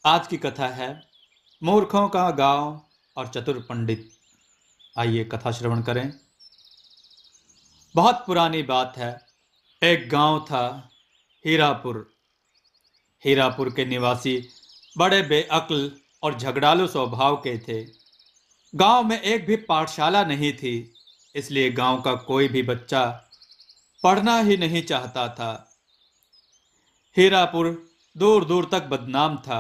आज की कथा है मूर्खों का गांव और चतुर पंडित। आइए कथा श्रवण करें। बहुत पुरानी बात है। एक गांव था, हीरापुर। हीरापुर के निवासी बड़े बेअक्ल और झगड़ालू स्वभाव के थे। गांव में एक भी पाठशाला नहीं थी, इसलिए गांव का कोई भी बच्चा पढ़ना ही नहीं चाहता था। हीरापुर दूर दूर तक बदनाम था।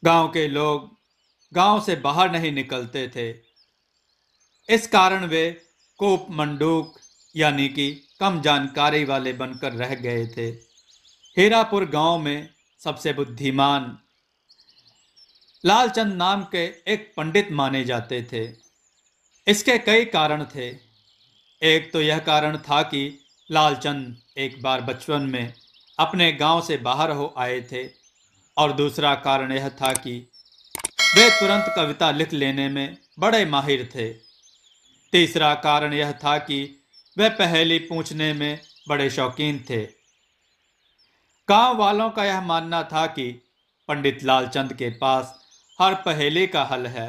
गांव के लोग गांव से बाहर नहीं निकलते थे। इस कारण वे कूप मंडूक यानी कि कम जानकारी वाले बनकर रह गए थे। हीरापुर गांव में सबसे बुद्धिमान लालचंद नाम के एक पंडित माने जाते थे। इसके कई कारण थे। एक तो यह कारण था कि लालचंद एक बार बचपन में अपने गांव से बाहर हो आए थे, और दूसरा कारण यह था कि वे तुरंत कविता लिख लेने में बड़े माहिर थे। तीसरा कारण यह था कि वे पहेली पूछने में बड़े शौकीन थे। गांव वालों का यह मानना था कि पंडित लालचंद के पास हर पहेली का हल है।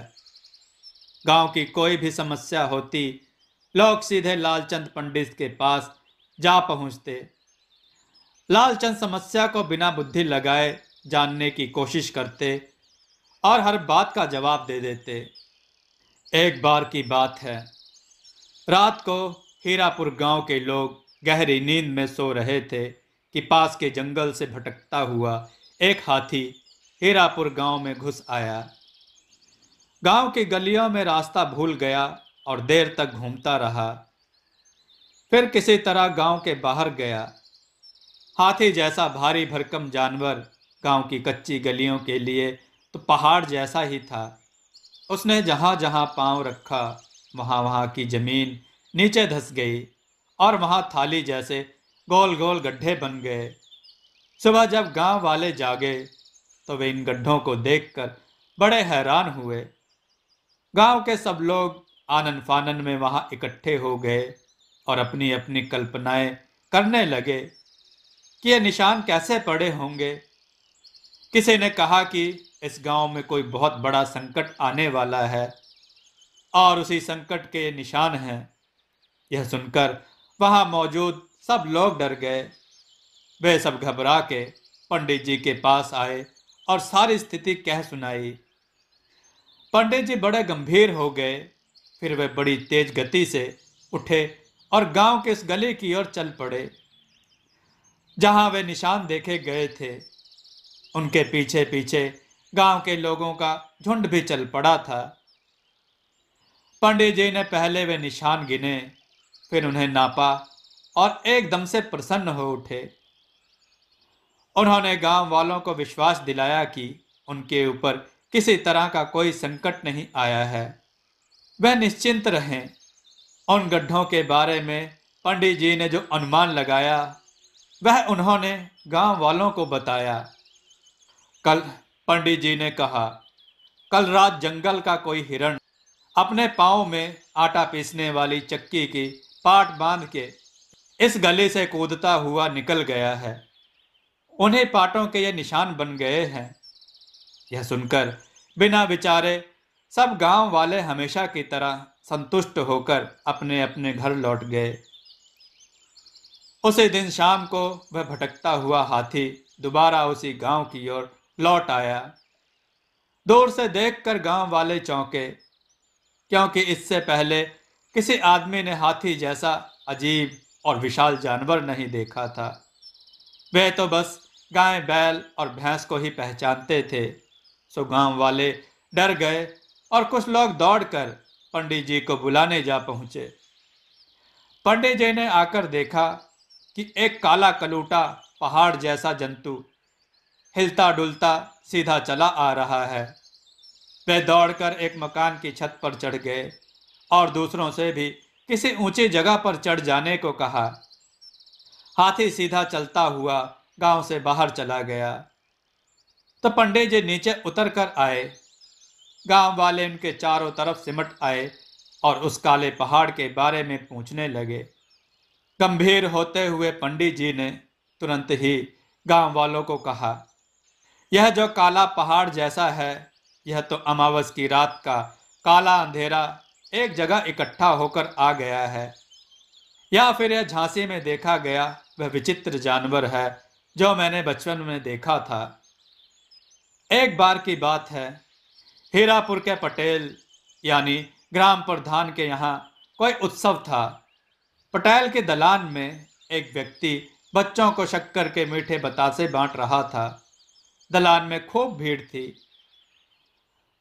गांव की कोई भी समस्या होती, लोग सीधे लालचंद पंडित के पास जा पहुंचते। लालचंद समस्या को बिना बुद्धि लगाए जानने की कोशिश करते और हर बात का जवाब दे देते। एक बार की बात है, रात को हीरापुर गांव के लोग गहरी नींद में सो रहे थे कि पास के जंगल से भटकता हुआ एक हाथी हीरापुर गांव में घुस आया। गांव की गलियों में रास्ता भूल गया और देर तक घूमता रहा। फिर किसी तरह गांव के बाहर गया। हाथी जैसा भारी भरकम जानवर गांव की कच्ची गलियों के लिए तो पहाड़ जैसा ही था। उसने जहां जहां पांव रखा, वहां वहां की जमीन नीचे धंस गई और वहां थाली जैसे गोल गोल गड्ढे बन गए। सुबह जब गांव वाले जागे तो वे इन गड्ढों को देखकर बड़े हैरान हुए। गांव के सब लोग आनन फानन में वहां इकट्ठे हो गए और अपनी अपनी कल्पनाएं करने लगे कि ये निशान कैसे पड़े होंगे। किसी ने कहा कि इस गांव में कोई बहुत बड़ा संकट आने वाला है और उसी संकट के निशान हैं। यह सुनकर वहां मौजूद सब लोग डर गए। वे सब घबरा के पंडित जी के पास आए और सारी स्थिति कह सुनाई। पंडित जी बड़े गंभीर हो गए। फिर वे बड़ी तेज गति से उठे और गांव के इस गली की ओर चल पड़े जहां वे निशान देखे गए थे। उनके पीछे पीछे गांव के लोगों का झुंड भी चल पड़ा था। पंडित जी ने पहले वे निशान गिने, फिर उन्हें नापा और एकदम से प्रसन्न हो उठे। उन्होंने गांव वालों को विश्वास दिलाया कि उनके ऊपर किसी तरह का कोई संकट नहीं आया है, वह निश्चिंत रहें। उन गड्ढों के बारे में पंडित जी ने जो अनुमान लगाया वह उन्होंने गांव वालों को बताया। कल पंडित जी ने कहा, कल रात जंगल का कोई हिरण अपने पाँव में आटा पीसने वाली चक्की की पाट बांध के इस गली से कूदता हुआ निकल गया है। उन्हीं पाटों के ये निशान बन गए हैं। यह सुनकर बिना विचारे सब गांव वाले हमेशा की तरह संतुष्ट होकर अपने अपने घर लौट गए। उसी दिन शाम को वह भटकता हुआ हाथी दोबारा उसी गांव की ओर लौट आया। दूर से देखकर गांव वाले चौंके, क्योंकि इससे पहले किसी आदमी ने हाथी जैसा अजीब और विशाल जानवर नहीं देखा था। वे तो बस गाय बैल और भैंस को ही पहचानते थे। सो गांव वाले डर गए और कुछ लोग दौड़कर पंडित जी को बुलाने जा पहुंचे। पंडित जी ने आकर देखा कि एक काला कलूटा पहाड़ जैसा जंतु हिलता डुलता सीधा चला आ रहा है। वे दौड़कर एक मकान की छत पर चढ़ गए और दूसरों से भी किसी ऊंची जगह पर चढ़ जाने को कहा। हाथी सीधा चलता हुआ गांव से बाहर चला गया। तो पंडित जी नीचे उतर कर आए। गांव वाले उनके चारों तरफ सिमट आए और उस काले पहाड़ के बारे में पूछने लगे। गंभीर होते हुए पंडित जी ने तुरंत ही गांव वालों को कहा, यह जो काला पहाड़ जैसा है, यह तो अमावस की रात का काला अंधेरा एक जगह इकट्ठा होकर आ गया है, या फिर यह झांसी में देखा गया वह विचित्र जानवर है जो मैंने बचपन में देखा था। एक बार की बात है, हीरापुर के पटेल यानी ग्राम प्रधान के यहाँ कोई उत्सव था। पटेल के दलान में एक व्यक्ति बच्चों को शक्कर के मीठे बतासे बांट रहा था। दलान में खूब भीड़ थी।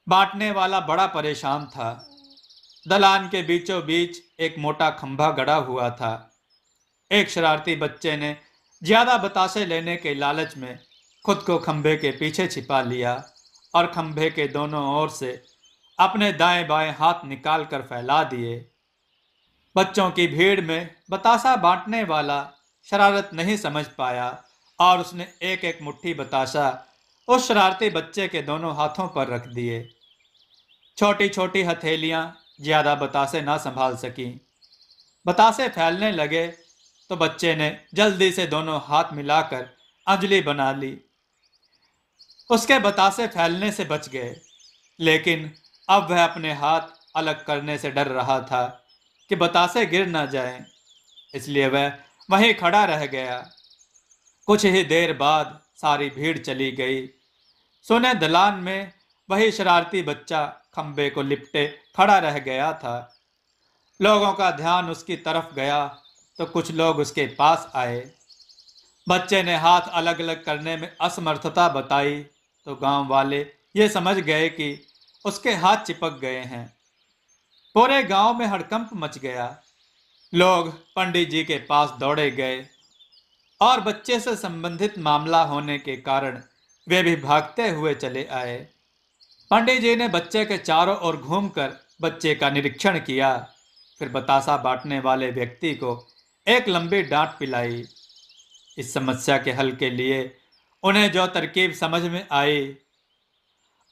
बांटने वाला बड़ा परेशान था। दलान के बीचों बीच एक मोटा खंभा गड़ा हुआ था। एक शरारती बच्चे ने ज्यादा बतासे लेने के लालच में खुद को खंभे के पीछे छिपा लिया और खंभे के दोनों ओर से अपने दाएं बाएं हाथ निकाल कर फैला दिए। बच्चों की भीड़ में बतासा बांटने वाला शरारत नहीं समझ पाया और उसने एक एक मुट्ठी बतासा उस शरारती बच्चे के दोनों हाथों पर रख दिए। छोटी छोटी हथेलियां ज्यादा बतासे ना संभाल सकी। बतासे फैलने लगे तो बच्चे ने जल्दी से दोनों हाथ मिलाकर अंजलि बना ली। उसके बतासे फैलने से बच गए, लेकिन अब वह अपने हाथ अलग करने से डर रहा था कि बतासे गिर ना जाएं, इसलिए वह वहीं खड़ा रह गया। कुछ ही देर बाद सारी भीड़ चली गई। सोने दलान में वही शरारती बच्चा खंबे को लिपटे खड़ा रह गया था। लोगों का ध्यान उसकी तरफ गया तो कुछ लोग उसके पास आए। बच्चे ने हाथ अलग अलग करने में असमर्थता बताई तो गांव वाले ये समझ गए कि उसके हाथ चिपक गए हैं। पूरे गांव में हड़कंप मच गया। लोग पंडित जी के पास दौड़े गए और बच्चे से संबंधित मामला होने के कारण वे भी भागते हुए चले आए। पंडित जी ने बच्चे के चारों ओर घूमकर बच्चे का निरीक्षण किया, फिर बतासा बांटने वाले व्यक्ति को एक लंबी डांट पिलाई। इस समस्या के हल के लिए उन्हें जो तरकीब समझ में आई,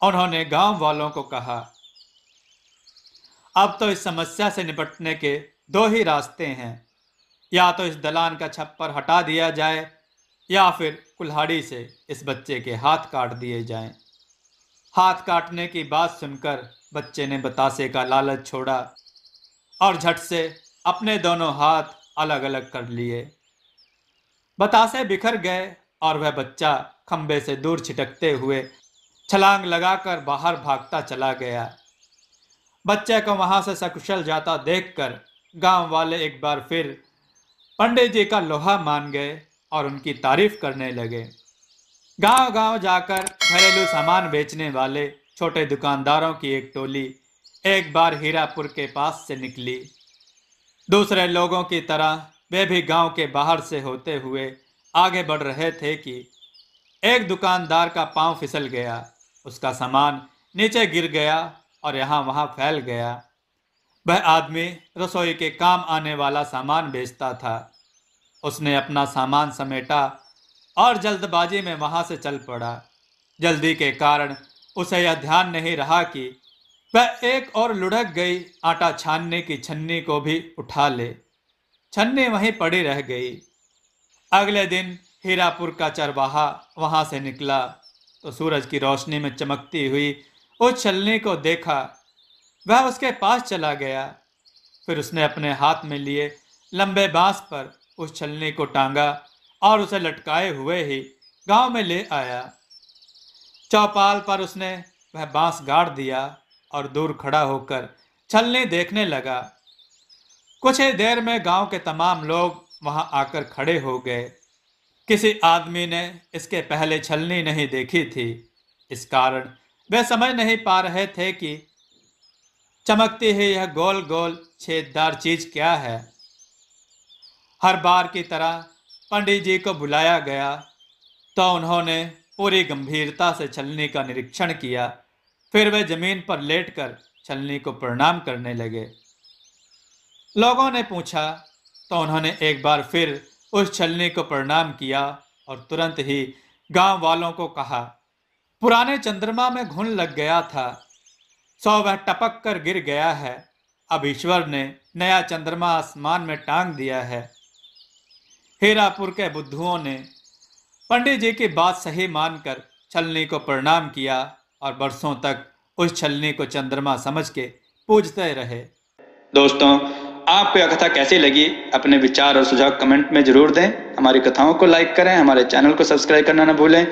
उन्होंने गांव वालों को कहा, अब तो इस समस्या से निपटने के दो ही रास्ते हैं। या तो इस दलान का छप्पर हटा दिया जाए या फिर कुल्हाड़ी से इस बच्चे के हाथ काट दिए जाएं। हाथ काटने की बात सुनकर बच्चे ने बतासे का लालच छोड़ा और झट से अपने दोनों हाथ अलग अलग कर लिए। बतासे बिखर गए और वह बच्चा खंबे से दूर छिटकते हुए छलांग लगाकर बाहर भागता चला गया। बच्चे को वहां से सकुशल जाता देखकर गांव वाले एक बार फिर पंडित जी का लोहा मान गए और उनकी तारीफ करने लगे। गांव गांव जाकर घरेलू सामान बेचने वाले छोटे दुकानदारों की एक टोली एक बार हीरापुर के पास से निकली। दूसरे लोगों की तरह वे भी गांव के बाहर से होते हुए आगे बढ़ रहे थे कि एक दुकानदार का पांव फिसल गया। उसका सामान नीचे गिर गया और यहाँ वहाँ फैल गया। वह आदमी रसोई के काम आने वाला सामान बेचता था। उसने अपना सामान समेटा और जल्दबाजी में वहां से चल पड़ा। जल्दी के कारण उसे यह ध्यान नहीं रहा कि वह एक और लुढ़क गई आटा छानने की छन्नी को भी उठा ले। छन्नी वहीं पड़ी रह गई। अगले दिन हीरापुर का चरवाहा वहां से निकला तो सूरज की रोशनी में चमकती हुई उस छलनी को देखा। वह उसके पास चला गया। फिर उसने अपने हाथ में लिए लंबे बांस पर उस छलनी को टांगा और उसे लटकाए हुए ही गांव में ले आया। चौपाल पर उसने वह बांस गाड़ दिया और दूर खड़ा होकर छलनी देखने लगा। कुछ ही देर में गांव के तमाम लोग वहां आकर खड़े हो गए। किसी आदमी ने इसके पहले छलनी नहीं देखी थी, इस कारण वे समझ नहीं पा रहे थे कि चमकती हुई यह गोल गोल छेददार चीज क्या है। हर बार की तरह पंडित जी को बुलाया गया तो उन्होंने पूरी गंभीरता से छलनी का निरीक्षण किया। फिर वे जमीन पर लेटकर छलनी को प्रणाम करने लगे। लोगों ने पूछा तो उन्होंने एक बार फिर उस छलनी को प्रणाम किया और तुरंत ही गांव वालों को कहा, पुराने चंद्रमा में घुन लग गया था, सो वह टपक कर गिर गया है। अब ईश्वर ने नया चंद्रमा आसमान में टांग दिया है। हीरापुर के बुद्धुओं ने पंडित जी की बात सही मानकर छलनी को प्रणाम किया और बरसों तक उस छलनी को चंद्रमा समझ के पूजते रहे। दोस्तों, आपको यह कथा कैसी लगी? अपने विचार और सुझाव कमेंट में जरूर दें। हमारी कथाओं को लाइक करें, हमारे चैनल को सब्सक्राइब करना न भूलें।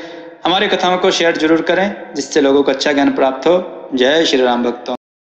हमारी कथाओं को शेयर जरूर करें जिससे लोगों को अच्छा ज्ञान प्राप्त हो। जय श्री राम भक्तों।